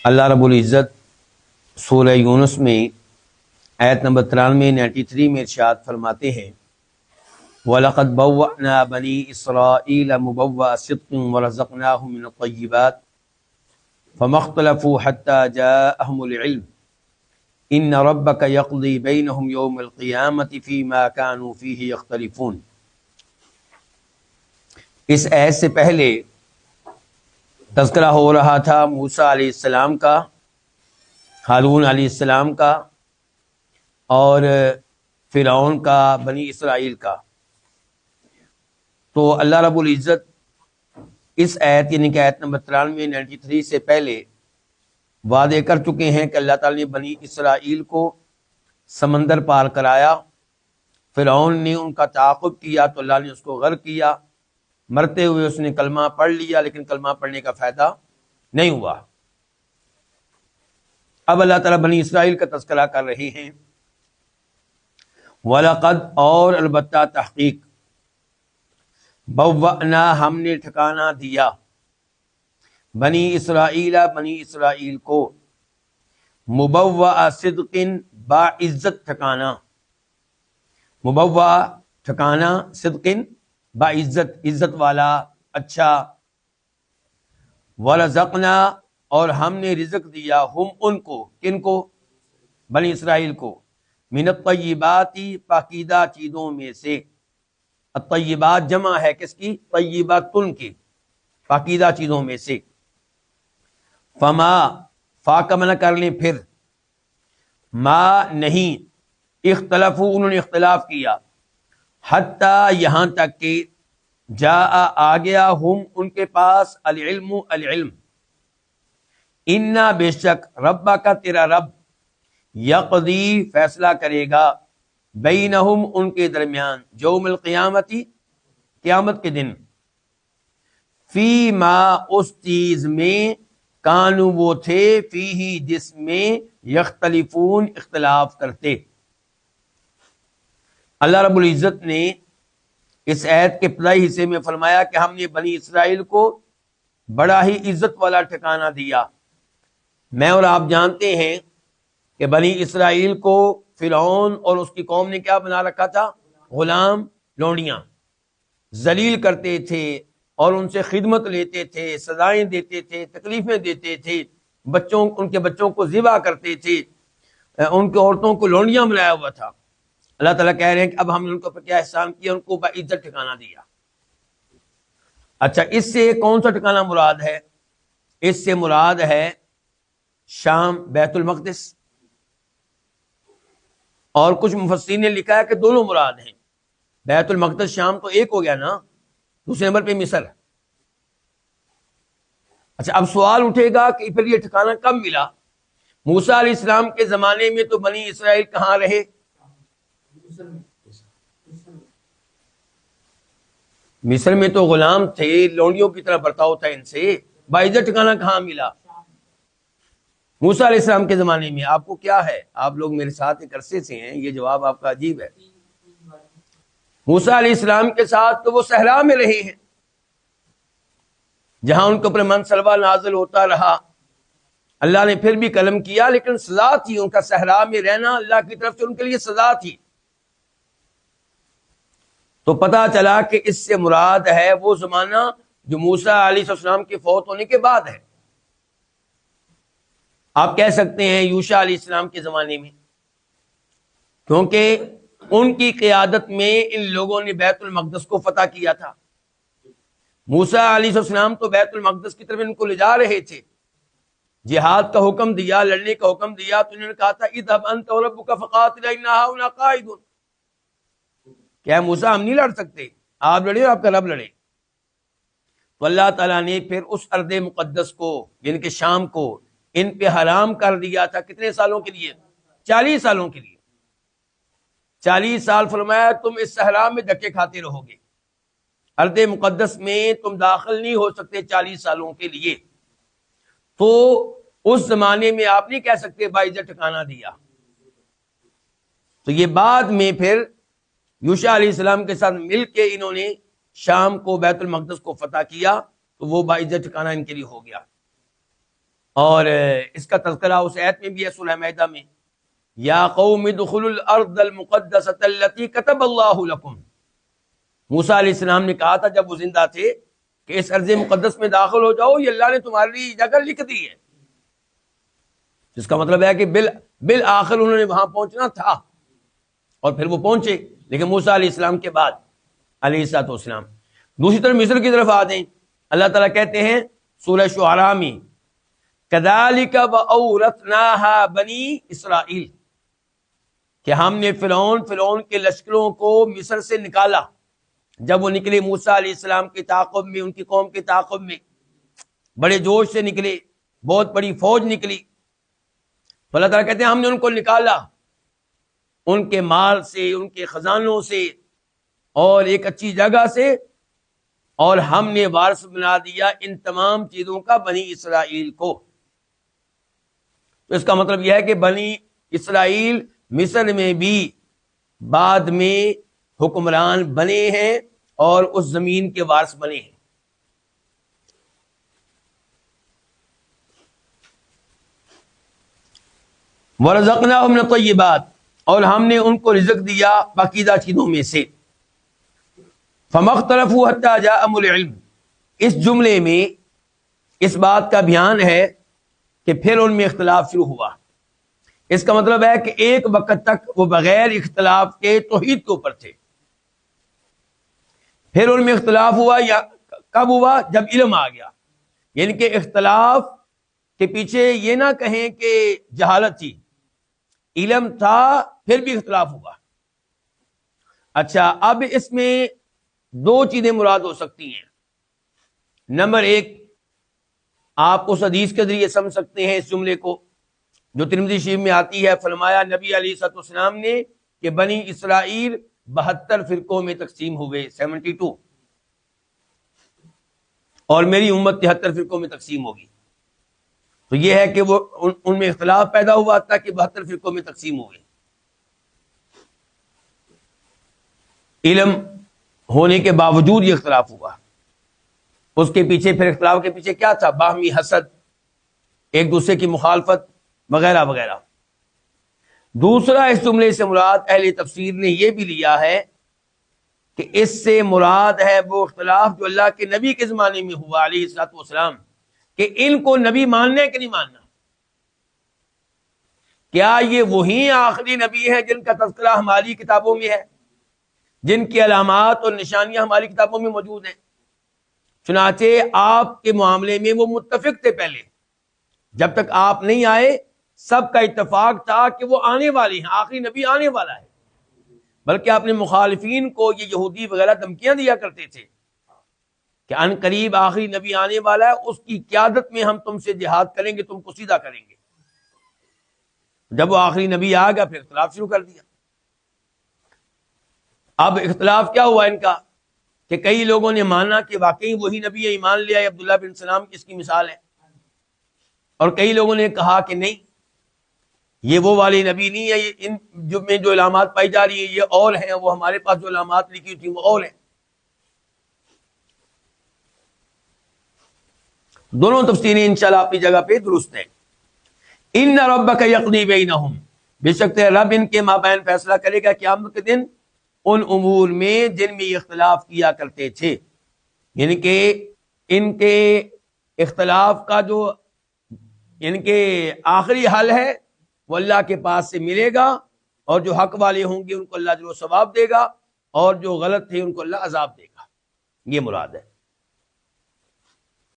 اللہ رب العزت سورہ یونس میں آیت نمبر 93 میں ارشاد فرماتے ہیں وَلَقَدْ بَوَّأْنَا بَنِي إِسْرَائِيلَ مُبَوَّأَ صِدْقٍ وَرَزَقْنَاهُمْ مِنَ الطَّيِّبَاتِ فَمَا اخْتَلَفُوا حَتَّى جَاءَهُمُ الْعِلْمُ إِنَّ رَبَّكَ يَقْضِي بَيْنَهُمْ يَوْمَ الْقِيَامَةِ فِيمَا كَانُوا فِيهِ يَخْتَلِفُونَ۔ اس آیت سے پہلے تذکرہ ہو رہا تھا موسیٰ علیہ السلام کا، ہارون علیہ السلام کا اور فرعون کا، بنی اسرائیل کا۔ تو اللہ رب العزت اس آیت یعنی کہ آیت نمبر 93 سے پہلے وعدے کر چکے ہیں کہ اللہ تعالیٰ نے بنی اسرائیل کو سمندر پار کرایا، فرعون نے ان کا تعاقب کیا تو اللہ نے اس کو غرق کیا، مرتے ہوئے اس نے کلمہ پڑھ لیا لیکن کلمہ پڑھنے کا فائدہ نہیں ہوا۔ اب اللہ تعالیٰ بنی اسرائیل کا تذکرہ کر رہے ہیں۔ وَلَقَدْ اور البتہ تحقیق، بَوَّأْنَا ہم نے ٹھکانہ دیا، بنی اسرائیل کو، مبوّأ صدق باعزت ٹھکانہ، مبوّأ ٹھکانہ، صدق باعزت، عزت والا، اچھا، ورزقنا اور ہم نے رزق دیا، ہم ان کو، کن کو؟ بنی اسرائیل کو، من الطیبات پاکیزہ چیزوں میں سے۔ الطیبات جمع ہے کس کی؟ طیباتن کی، پاکیزہ چیزوں میں سے۔ فما فا کا منع کر لیں پھر، ما نہیں، اختلفوا انہوں نے اختلاف کیا، حتیٰ یہاں تک کہ جاء آ گیا، ہم ان کے پاس، العلم، انا بے شک، ربا کا تیرا رب، یقضی فیصلہ کرے گا، بینہم ان کے درمیان، یوم القیامتی قیامت کے دن، فی ما اس چیز میں، کانو وہ تھے، فیہ جس میں، یختلفون اختلاف کرتے۔ اللہ رب العزت نے اس آیت کے ابتدائی حصے میں فرمایا کہ ہم نے بنی اسرائیل کو بڑا ہی عزت والا ٹھکانہ دیا۔ میں اور آپ جانتے ہیں کہ بنی اسرائیل کو فرعون اور اس کی قوم نے کیا بنا رکھا تھا؟ غلام، لونڈیاں، ذلیل کرتے تھے اور ان سے خدمت لیتے تھے، سزائیں دیتے تھے، تکلیفیں دیتے تھے، ان کے بچوں کو ذبح کرتے تھے، ان کی عورتوں کو لونڈیاں بنایا ہوا تھا۔ اللہ تعالیٰ کہہ رہے ہیں کہ اب ہم نے ان کو کیا احسان کیا، ان کو باعزت ٹھکانہ دیا۔ اچھا، اس سے کون سا ٹھکانہ مراد ہے؟ اس سے مراد ہے شام، بیت المقدس، اور کچھ مفسرین نے لکھا ہے کہ دونوں مراد ہیں، بیت المقدس شام تو ایک ہو گیا نا، دوسرے نمبر پہ مصر۔ اچھا، اب سوال اٹھے گا کہ پھر یہ ٹھکانہ کب ملا؟ موسیٰ علیہ السلام کے زمانے میں تو بنی اسرائیل کہاں رہے؟ مصر میں تو غلام تھے، لونڈیوں کی طرح برتاؤ تھا ان سے، باعزت ٹھکانہ کہاں ملا؟ موسیٰ علیہ السلام کے زمانے میں۔ آپ کو کیا ہے، آپ لوگ میرے ساتھ ایک عرصے سے ہیں، یہ جواب آپ کا عجیب ہے۔ موسیٰ علیہ السلام کے ساتھ تو وہ صحرا میں رہے ہیں، جہاں ان کے اوپر منصلبہ نازل ہوتا رہا، اللہ نے پھر بھی قلم کیا، لیکن سزا تھی ان کا صحرا میں رہنا، اللہ کی طرف سے ان کے لیے سزا تھی۔ تو پتہ چلا کہ اس سے مراد ہے وہ زمانہ جو موسیٰ علیہ السلام کے فوت ہونے کے بعد ہے۔ آپ کہہ سکتے ہیں یوشع علیہ السلام کے زمانے میں، کیونکہ ان کی قیادت میں ان لوگوں نے بیت المقدس کو فتح کیا تھا۔ موسیٰ علیہ السلام تو بیت المقدس کی طرف ان کو لے جا رہے تھے، جہاد کا حکم دیا، لڑنے کا حکم دیا، تو انہوں نے کہا تھا اذهب انت وربك فقاتلا انا هنا قاعدون، کیا موسیٰ ہم نہیں لڑ سکتے، آپ لڑے اور آپ کا رب لڑے۔ تو اللہ تعالیٰ نے پھر اس ارض مقدس کو یعنی کہ شام کو ان پہ حرام کر دیا تھا، کتنے سالوں کے لیے؟ 40 سالوں کے لیے۔ 40 سال فرمایا تم اس صحرا میں دھکے کھاتے رہو گے، ارض مقدس میں تم داخل نہیں ہو سکتے 40 سالوں کے لیے۔ تو اس زمانے میں آپ نہیں کہہ سکتے باعزت ٹھکانہ دیا۔ تو یہ بعد میں پھر یوشع علیہ السلام کے ساتھ مل کے انہوں نے شام کو، بیت المقدس کو فتح کیا، تو وہ باعزت ٹھکانہ ان کے لیے ہو گیا۔ اور اس کا تذکرہ اس آیت میں بھی ہے سورہ مائدہ میں، یا قوم ادخلوا الارض المقدسۃ التي كتب اللہ لکم۔ موسیٰ علیہ السلام نے کہا تھا جب وہ زندہ تھے کہ اس ارض مقدس میں داخل ہو جاؤ، یہ اللہ نے تمہارے لیے جگہ لکھ دی ہے، جس کا مطلب ہے کہ بالآخر انہوں نے وہاں پہنچنا تھا اور پھر وہ پہنچے، لیکن موسیٰ علیہ السلام کے بعد علیہ الصلوۃ والسلام۔ دوسری طرف مصر کی طرف آ دیں، اللہ تعالیٰ کہتے ہیں سورہ شعراء میں کذالک وأورثناها بنی اسرائیل، کہ ہم نے فرعون کے لشکروں کو مصر سے نکالا، جب وہ نکلے موسیٰ علیہ السلام کے تعاقب میں، ان کی قوم کے تعاقب میں بڑے جوش سے نکلے، بہت بڑی فوج نکلی، تو اللہ تعالیٰ کہتے ہیں ہم نے ان کو نکالا ان کے مال سے، ان کے خزانوں سے اور ایک اچھی جگہ سے، اور ہم نے وارث بنا دیا ان تمام چیزوں کا بنی اسرائیل کو۔ تو اس کا مطلب یہ ہے کہ بنی اسرائیل مصر میں بھی بعد میں حکمران بنے ہیں اور اس زمین کے وارث بنے ہیں۔ وَرَزَقْنَاهُمْ مِنَ الطَّيِّبَاتِ، اور ہم نے ان کو رزق دیا پاکیزہ چیزوں میں سے۔ فَمَا اخْتَلَفُوا حَتَّىٰ جَاءَهُمُ الْعِلْمُ، اس جملے میں اس بات کا بیان ہے کہ پھر ان میں اختلاف شروع ہوا۔ اس کا مطلب ہے کہ ایک وقت تک وہ بغیر اختلاف کے توحید کے اوپر تھے، پھر ان میں اختلاف ہوا، یا کب ہوا؟ جب علم آ گیا، یعنی کہ اختلاف کے پیچھے یہ نہ کہیں کہ جہالت تھی، علم تھا پھر بھی اختلاف ہوا۔ اچھا، اب اس میں دو چیزیں مراد ہو سکتی ہیں۔ نمبر ایک، آپ اس حدیث کے ذریعے سمجھ سکتے ہیں اس جملے کو جو ترمذی شریف میں آتی ہے، فرمایا نبی علیہ الصلوۃ والسلام نے کہ بنی اسرائیل 72 فرقوں میں تقسیم ہوئے، 72، اور میری امت 73 فرقوں میں تقسیم ہوگی۔ تو یہ ہے کہ وہ ان میں اختلاف پیدا ہوا تھا کہ 72 فرقوں میں تقسیم ہوئے۔ علم ہونے کے باوجود یہ اختلاف ہوا۔ اس کے پیچھے، پھر اختلاف کے پیچھے کیا تھا؟ باہمی حسد، ایک دوسرے کی مخالفت وغیرہ وغیرہ۔ دوسرا، اس جملے سے مراد اہل تفسیر نے یہ بھی لیا ہے کہ اس سے مراد ہے وہ اختلاف جو اللہ کے نبی کے زمانے میں ہوا علیہ الصلوۃ والسلام، کہ ان کو نبی ماننا ہے کہ نہیں ماننا۔ کیا یہ وہی آخری نبی ہیں جن کا تذکرہ ہماری کتابوں میں ہے، جن کی علامات اور نشانیاں ہماری کتابوں میں موجود ہیں؟ چنانچہ آپ کے معاملے میں وہ متفق تھے پہلے، جب تک آپ نہیں آئے سب کا اتفاق تھا کہ وہ آنے والے ہیں، آخری نبی آنے والا ہے۔ بلکہ اپنے مخالفین کو یہ یہودی وغیرہ دھمکیاں دیا کرتے تھے کہ ان قریب آخری نبی آنے والا ہے، اس کی قیادت میں ہم تم سے جہاد کریں گے، تم کو سیدھا کریں گے۔ جب وہ آخری نبی آ گیا پھر اختلاف شروع کر دیا۔ اب اختلاف کیا ہوا ان کا کہ کئی لوگوں نے مانا کہ واقعی وہی نبی ہے، ایمان لیا، عبداللہ بن سلام اس کی مثال ہے، اور کئی لوگوں نے کہا کہ نہیں، یہ وہ والے نبی نہیں ہے، یہ ان جو علامات پائی جا رہی ہیں یہ اور ہیں، وہ ہمارے پاس جو علامات لکھی تھی وہ اور ہیں۔ دونوں تفسیریں انشاءاللہ اپنی جگہ پہ درست ہیں۔ ان ربک یقضی بینہم، بے شک تیرا رب ان کے مابین فیصلہ کرے گا قیامت کے دن ان امور میں جن میں یہ اختلاف کیا کرتے تھے، یعنی کہ ان کے اختلاف کا جو یعنی کہ آخری حل ہے وہ اللہ کے پاس سے ملے گا، اور جو حق والے ہوں گے ان کو اللہ جو ثواب دے گا، اور جو غلط تھے ان کو اللہ عذاب دے گا، یہ مراد ہے۔